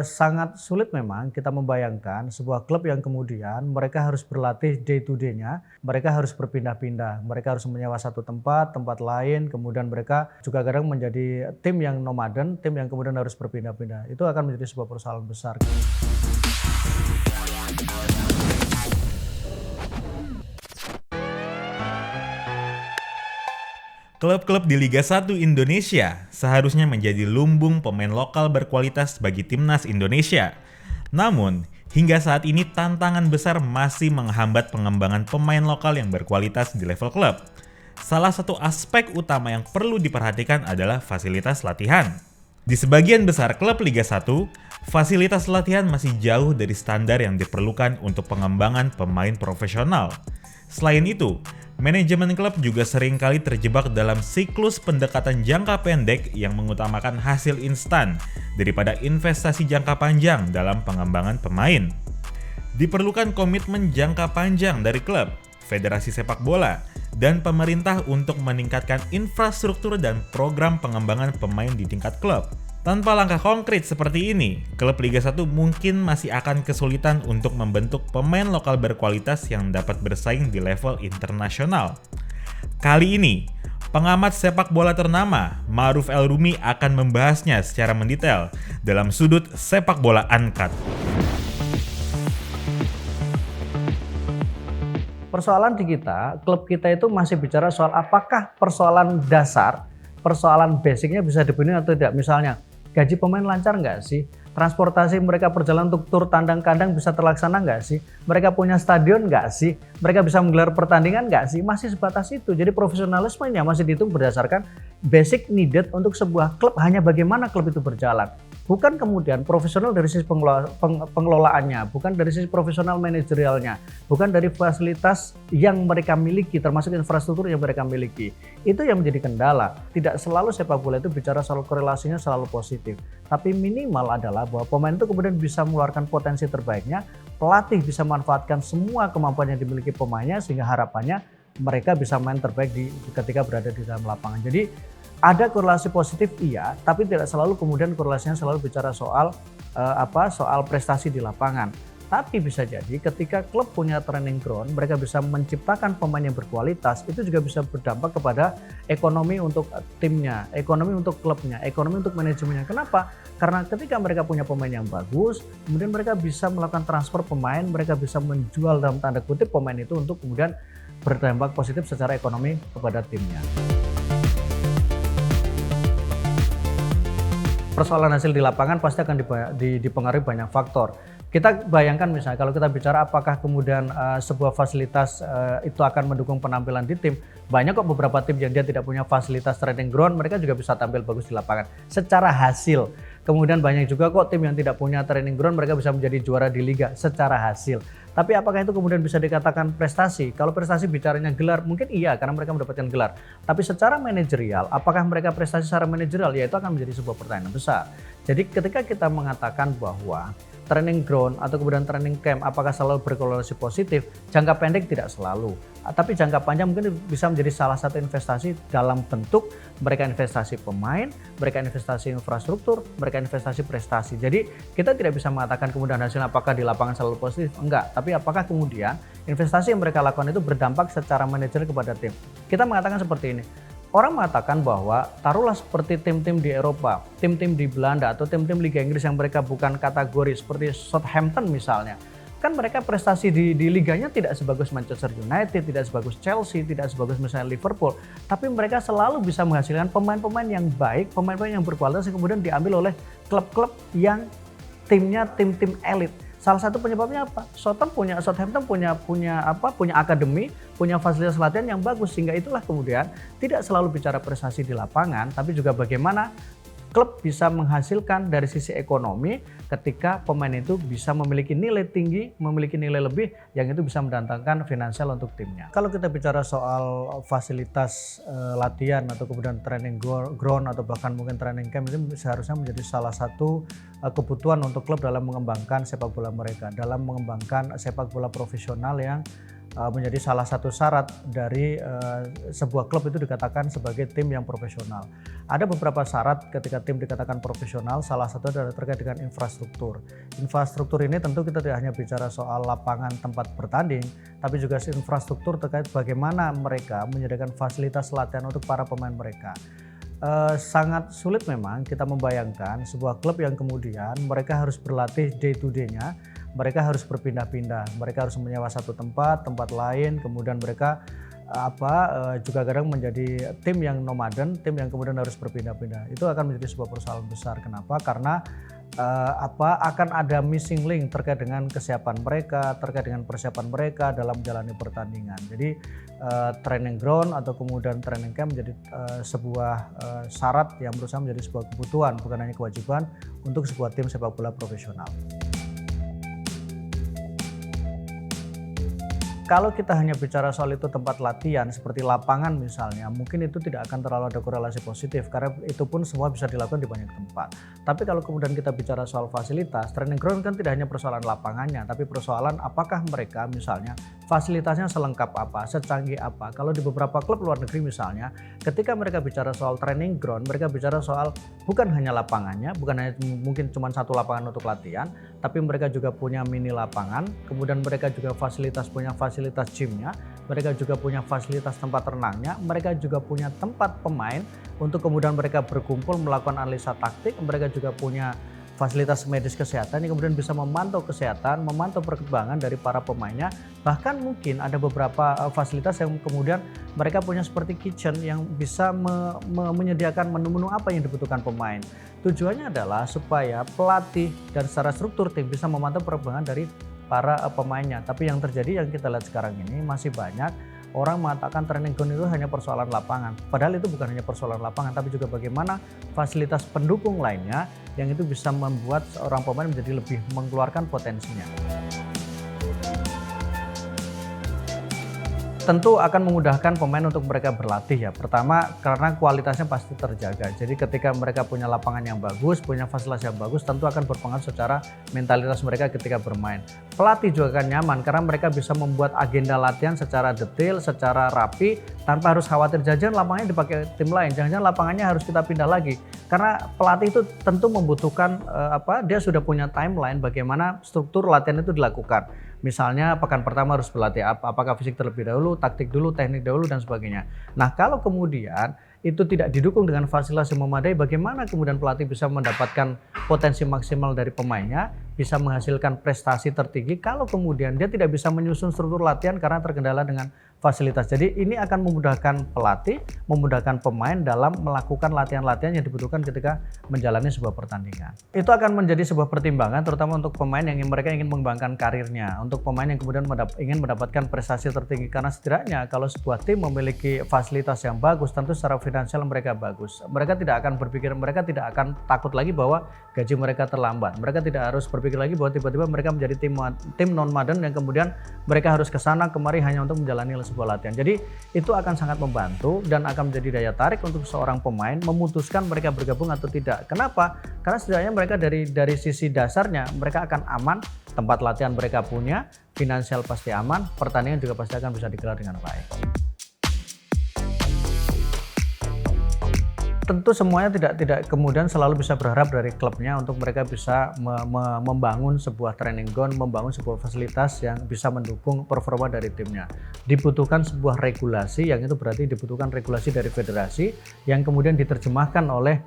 Sangat sulit memang kita membayangkan sebuah klub yang kemudian mereka harus berlatih day to day-nya, mereka harus berpindah-pindah, mereka harus menyewa satu tempat, tempat lain, kemudian mereka juga kadang menjadi tim yang nomaden, tim yang kemudian harus berpindah-pindah. Itu akan menjadi sebuah persoalan besar. Klub-klub di Liga 1 Indonesia seharusnya menjadi lumbung pemain lokal berkualitas bagi timnas Indonesia. Namun, hingga saat ini tantangan besar masih menghambat pengembangan pemain lokal yang berkualitas di level klub. Salah satu aspek utama yang perlu diperhatikan adalah fasilitas latihan. Di sebagian besar klub Liga 1, fasilitas latihan masih jauh dari standar yang diperlukan untuk pengembangan pemain profesional. Selain itu, manajemen klub juga seringkali terjebak dalam siklus pendekatan jangka pendek yang mengutamakan hasil instan daripada investasi jangka panjang dalam pengembangan pemain. Diperlukan komitmen jangka panjang dari klub, federasi sepak bola, dan pemerintah untuk meningkatkan infrastruktur dan program pengembangan pemain di tingkat klub. Tanpa langkah konkret seperti ini, klub Liga 1 mungkin masih akan kesulitan untuk membentuk pemain lokal berkualitas yang dapat bersaing di level internasional. Kali ini, pengamat sepak bola ternama Ma'ruf El-Rumi akan membahasnya secara mendetail dalam sudut sepak bola uncut. Persoalan di kita, klub kita itu masih bicara soal apakah persoalan dasar, persoalan basicnya bisa dipenuhi atau tidak. Misalnya, gaji pemain lancar nggak sih? Transportasi mereka perjalanan untuk tur tandang kandang bisa terlaksana nggak sih? Mereka punya stadion nggak sih? Mereka bisa menggelar pertandingan nggak sih? Masih sebatas itu. Jadi profesionalismenya masih dihitung berdasarkan basic needed untuk sebuah klub, hanya bagaimana klub itu berjalan. Bukan kemudian profesional dari sisi pengelolaannya, bukan dari sisi profesional manajerialnya, bukan dari fasilitas yang mereka miliki, termasuk infrastruktur yang mereka miliki. Itu yang menjadi kendala. Tidak selalu sepak bola itu bicara soal korelasinya selalu positif. Tapi minimal adalah bahwa pemain itu kemudian bisa mengeluarkan potensi terbaiknya, pelatih bisa memanfaatkan semua kemampuan yang dimiliki pemainnya, sehingga harapannya mereka bisa main terbaik ketika berada di dalam lapangan. Jadi ada korelasi positif iya, tapi tidak selalu kemudian korelasinya selalu bicara soal soal prestasi di lapangan. Tapi bisa jadi ketika klub punya training ground, mereka bisa menciptakan pemain yang berkualitas, itu juga bisa berdampak kepada ekonomi untuk timnya, ekonomi untuk klubnya, ekonomi untuk manajemennya. Kenapa? Karena ketika mereka punya pemain yang bagus, kemudian mereka bisa melakukan transfer pemain, mereka bisa menjual dalam tanda kutip pemain itu untuk kemudian berdampak positif secara ekonomi kepada timnya. Persoalan hasil di lapangan pasti akan dipengaruhi banyak faktor. Kita bayangkan misalnya kalau kita bicara apakah kemudian sebuah fasilitas itu akan mendukung penampilan di tim. Banyak kok beberapa tim yang dia tidak punya fasilitas training ground, mereka juga bisa tampil bagus di lapangan secara hasil. Kemudian banyak juga kok tim yang tidak punya training ground, mereka bisa menjadi juara di liga secara hasil. Tapi apakah itu kemudian bisa dikatakan prestasi? Kalau prestasi bicaranya gelar, mungkin iya karena mereka mendapatkan gelar. Tapi secara manajerial, apakah mereka prestasi secara manajerial? Ya itu akan menjadi sebuah pertanyaan besar. Jadi ketika kita mengatakan bahwa training ground atau kemudian training camp apakah selalu berkorelasi positif, jangka pendek tidak selalu. Tapi jangka panjang mungkin bisa menjadi salah satu investasi dalam bentuk mereka investasi pemain, mereka investasi infrastruktur, mereka investasi prestasi. Jadi kita tidak bisa mengatakan kemudian hasilnya apakah di lapangan selalu positif, enggak. Tapi apakah kemudian investasi yang mereka lakukan itu berdampak secara manajer kepada tim. Kita mengatakan seperti ini. Orang mengatakan bahwa taruhlah seperti tim-tim di Eropa, tim-tim di Belanda atau tim-tim Liga Inggris yang mereka bukan kategori seperti Southampton misalnya. Kan mereka prestasi di liganya tidak sebagus Manchester United, tidak sebagus Chelsea, tidak sebagus misalnya Liverpool. Tapi mereka selalu bisa menghasilkan pemain-pemain yang baik, pemain-pemain yang berkualitas yang kemudian diambil oleh klub-klub yang timnya tim-tim elit. Salah satu penyebabnya apa? Southampton punya akademi, punya fasilitas latihan yang bagus, sehingga itulah kemudian tidak selalu bicara prestasi di lapangan, tapi juga bagaimana klub bisa menghasilkan dari sisi ekonomi ketika pemain itu bisa memiliki nilai tinggi, memiliki nilai lebih yang itu bisa mendatangkan finansial untuk timnya. Kalau kita bicara soal fasilitas latihan atau kemudian training ground atau bahkan mungkin training camp itu seharusnya menjadi salah satu kebutuhan untuk klub dalam mengembangkan sepak bola mereka, dalam mengembangkan sepak bola profesional yang menjadi salah satu syarat dari sebuah klub itu dikatakan sebagai tim yang profesional. Ada beberapa syarat ketika tim dikatakan profesional, salah satu adalah terkait dengan infrastruktur. Infrastruktur ini tentu kita tidak hanya bicara soal lapangan tempat bertanding, tapi juga infrastruktur terkait bagaimana mereka menyediakan fasilitas latihan untuk para pemain mereka. Sangat sulit memang kita membayangkan sebuah klub yang kemudian mereka harus berlatih day to day-nya, mereka harus berpindah-pindah, mereka harus menyewa satu tempat lain, kemudian mereka juga kadang menjadi tim yang nomaden, tim yang kemudian harus berpindah-pindah. Itu akan menjadi sebuah persoalan besar. Kenapa? Karena akan ada missing link terkait dengan kesiapan mereka, terkait dengan persiapan mereka dalam menjalani pertandingan. Jadi training ground atau kemudian training camp menjadi sebuah syarat yang menurut saya menjadi sebuah kebutuhan, bukan hanya kewajiban untuk sebuah tim sepak bola profesional. Kalau kita hanya bicara soal itu tempat latihan seperti lapangan misalnya, mungkin itu tidak akan terlalu ada korelasi positif karena itu pun semua bisa dilakukan di banyak tempat. Tapi kalau kemudian kita bicara soal fasilitas, training ground kan tidak hanya persoalan lapangannya, tapi persoalan apakah mereka misalnya fasilitasnya selengkap apa, secanggih apa. Kalau di beberapa klub luar negeri misalnya, ketika mereka bicara soal training ground, mereka bicara soal bukan hanya lapangannya, bukan hanya mungkin cuma satu lapangan untuk latihan, tapi mereka juga punya mini lapangan, kemudian mereka juga punya fasilitas gymnya, mereka juga punya fasilitas tempat renangnya, mereka juga punya tempat pemain untuk kemudian mereka berkumpul melakukan analisa taktik, mereka juga punya fasilitas medis kesehatan yang kemudian bisa memantau kesehatan, memantau perkembangan dari para pemainnya. Bahkan mungkin ada beberapa fasilitas yang kemudian mereka punya seperti kitchen yang bisa menyediakan menu-menu apa yang dibutuhkan pemain. Tujuannya adalah supaya pelatih dan secara struktur tim bisa memantau perkembangan dari para pemainnya. Tapi yang terjadi yang kita lihat sekarang ini masih banyak orang mengatakan training ground itu hanya persoalan lapangan. Padahal itu bukan hanya persoalan lapangan, tapi juga bagaimana fasilitas pendukung lainnya yang itu bisa membuat seorang pemain menjadi lebih mengeluarkan potensinya. Tentu akan memudahkan pemain untuk mereka berlatih ya. Pertama karena kualitasnya pasti terjaga. Jadi ketika mereka punya lapangan yang bagus, punya fasilitas yang bagus, tentu akan berpengaruh secara mentalitas mereka ketika bermain. Pelatih juga akan nyaman karena mereka bisa membuat agenda latihan secara detail, secara rapi, tanpa harus khawatir jajan lapangannya dipakai tim lain. Jangan-jangan lapangannya harus kita pindah lagi. Karena pelatih itu tentu membutuhkan dia sudah punya timeline bagaimana struktur latihan itu dilakukan. Misalnya pekan pertama harus berlatih apakah fisik terlebih dahulu, taktik dulu, teknik dahulu dan sebagainya. Nah, kalau kemudian itu tidak didukung dengan fasilitas yang memadai, bagaimana kemudian pelatih bisa mendapatkan potensi maksimal dari pemainnya, bisa menghasilkan prestasi tertinggi kalau kemudian dia tidak bisa menyusun struktur latihan karena terkendala dengan fasilitas. Jadi ini akan memudahkan pelatih, memudahkan pemain dalam melakukan latihan-latihan yang dibutuhkan ketika menjalani sebuah pertandingan. Itu akan menjadi sebuah pertimbangan terutama untuk pemain yang mereka ingin mengembangkan karirnya, untuk pemain yang kemudian ingin mendapatkan prestasi tertinggi, karena setidaknya kalau sebuah tim memiliki fasilitas yang bagus, tentu secara finansial mereka bagus. Mereka tidak akan berpikir, mereka tidak akan takut lagi bahwa gaji mereka terlambat. Mereka tidak harus berpikir lagi bahwa tiba-tiba mereka menjadi tim non-maden yang kemudian mereka harus ke sana kemari hanya untuk menjalani sebuah latihan. Jadi itu akan sangat membantu dan akan menjadi daya tarik untuk seorang pemain memutuskan mereka bergabung atau tidak. Kenapa? Karena setidaknya mereka dari sisi dasarnya mereka akan aman, tempat latihan mereka punya, finansial pasti aman, pertandingan juga pasti akan bisa digelar dengan baik. Tentu semuanya tidak kemudian selalu bisa berharap dari klubnya untuk mereka bisa membangun sebuah training ground, membangun sebuah fasilitas yang bisa mendukung performa dari timnya. Dibutuhkan sebuah regulasi, yang itu berarti dibutuhkan regulasi dari federasi yang kemudian diterjemahkan oleh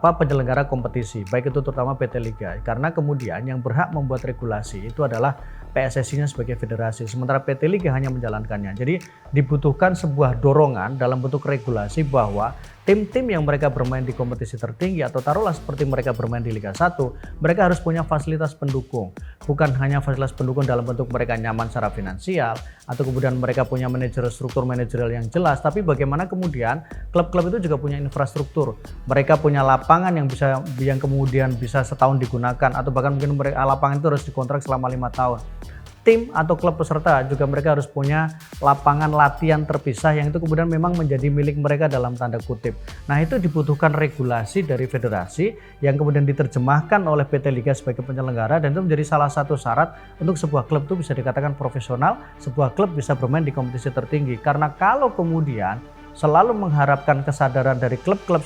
penyelenggara kompetisi, baik itu terutama PT Liga. Karena kemudian yang berhak membuat regulasi itu adalah PSSI-nya sebagai federasi, sementara PT Liga hanya menjalankannya. Jadi dibutuhkan sebuah dorongan dalam bentuk regulasi bahwa tim-tim yang mereka bermain di kompetisi tertinggi atau taruhlah seperti mereka bermain di Liga 1, mereka harus punya fasilitas pendukung. Bukan hanya fasilitas pendukung dalam bentuk mereka nyaman secara finansial atau kemudian mereka punya struktur manajerial yang jelas, tapi bagaimana kemudian klub-klub itu juga punya infrastruktur. Mereka punya lapangan yang kemudian bisa setahun digunakan atau bahkan mungkin lapangan itu harus dikontrak selama 5 tahun. tim atau klub peserta juga mereka harus punya lapangan latihan terpisah yang itu kemudian memang menjadi milik mereka dalam tanda kutip. Nah, itu dibutuhkan regulasi dari federasi yang kemudian diterjemahkan oleh PT Liga sebagai penyelenggara, dan itu menjadi salah satu syarat untuk sebuah klub itu bisa dikatakan profesional, sebuah klub bisa bermain di kompetisi tertinggi. Karena kalau kemudian selalu mengharapkan kesadaran dari klub-klub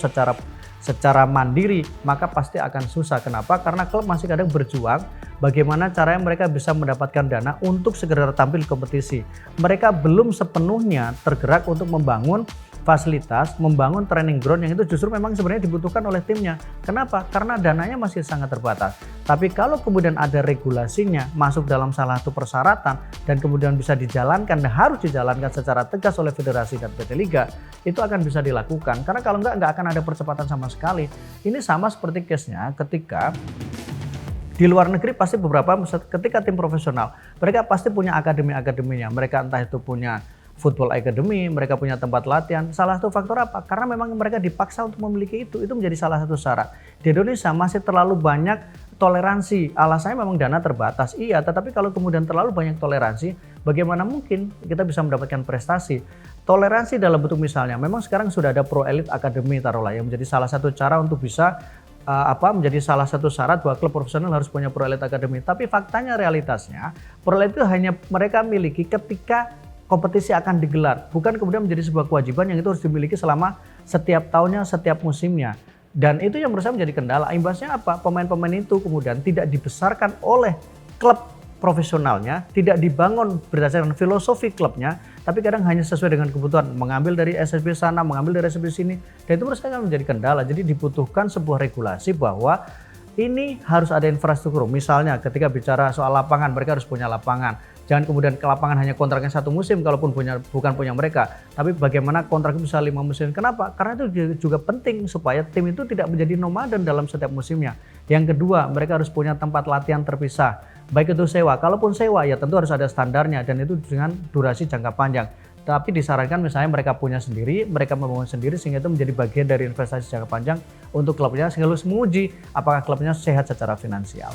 secara mandiri, maka pasti akan susah. Kenapa? Karena klub masih kadang berjuang bagaimana caranya mereka bisa mendapatkan dana untuk segera tampil di kompetisi. Mereka belum sepenuhnya tergerak untuk membangun fasilitas, membangun training ground yang itu justru memang sebenarnya dibutuhkan oleh timnya. Kenapa? Karena dananya masih sangat terbatas. Tapi kalau kemudian ada regulasinya masuk dalam salah satu persyaratan dan kemudian bisa dijalankan dan harus dijalankan secara tegas oleh federasi dan PT Liga, itu akan bisa dilakukan. Karena kalau nggak akan ada percepatan sama sekali. Ini sama seperti case-nya ketika di luar negeri pasti ketika tim profesional, mereka pasti punya akademi-akademinya. Mereka entah itu punya football academy, mereka punya tempat latihan. Salah satu faktor apa? Karena memang mereka dipaksa untuk memiliki itu menjadi salah satu syarat. Di Indonesia masih terlalu banyak toleransi. Alasannya memang dana terbatas. Iya, tetapi kalau kemudian terlalu banyak toleransi, bagaimana mungkin kita bisa mendapatkan prestasi? Toleransi dalam bentuk misalnya, memang sekarang sudah ada Pro Elite Academy taruhlah yang menjadi salah satu cara untuk bisa menjadi salah satu syarat bahwa klub profesional harus punya Pro Elite Academy. Tapi faktanya realitasnya, Pro Elite itu hanya mereka miliki ketika kompetisi akan digelar, bukan kemudian menjadi sebuah kewajiban yang itu harus dimiliki selama setiap tahunnya, setiap musimnya. Dan itu yang menurut saya menjadi kendala. Imbasnya apa? Pemain-pemain itu kemudian tidak dibesarkan oleh klub profesionalnya, tidak dibangun berdasarkan filosofi klubnya, tapi kadang hanya sesuai dengan kebutuhan, mengambil dari SSB sana, mengambil dari SSB sini, dan itu menurut saya menjadi kendala. Jadi dibutuhkan sebuah regulasi bahwa ini harus ada infrastruktur. Misalnya ketika bicara soal lapangan, mereka harus punya lapangan. Jangan kemudian ke lapangan hanya kontraknya 1 musim kalaupun bukan punya mereka. Tapi bagaimana kontrak bisa 5 musim. Kenapa? Karena itu juga penting supaya tim itu tidak menjadi nomaden dalam setiap musimnya. Yang kedua, mereka harus punya tempat latihan terpisah. Baik itu sewa. Kalaupun sewa ya tentu harus ada standarnya dan itu dengan durasi jangka panjang. Tapi disarankan misalnya mereka punya sendiri, mereka membangun sendiri sehingga itu menjadi bagian dari investasi jangka panjang untuk klubnya sehingga harus menguji apakah klubnya sehat secara finansial.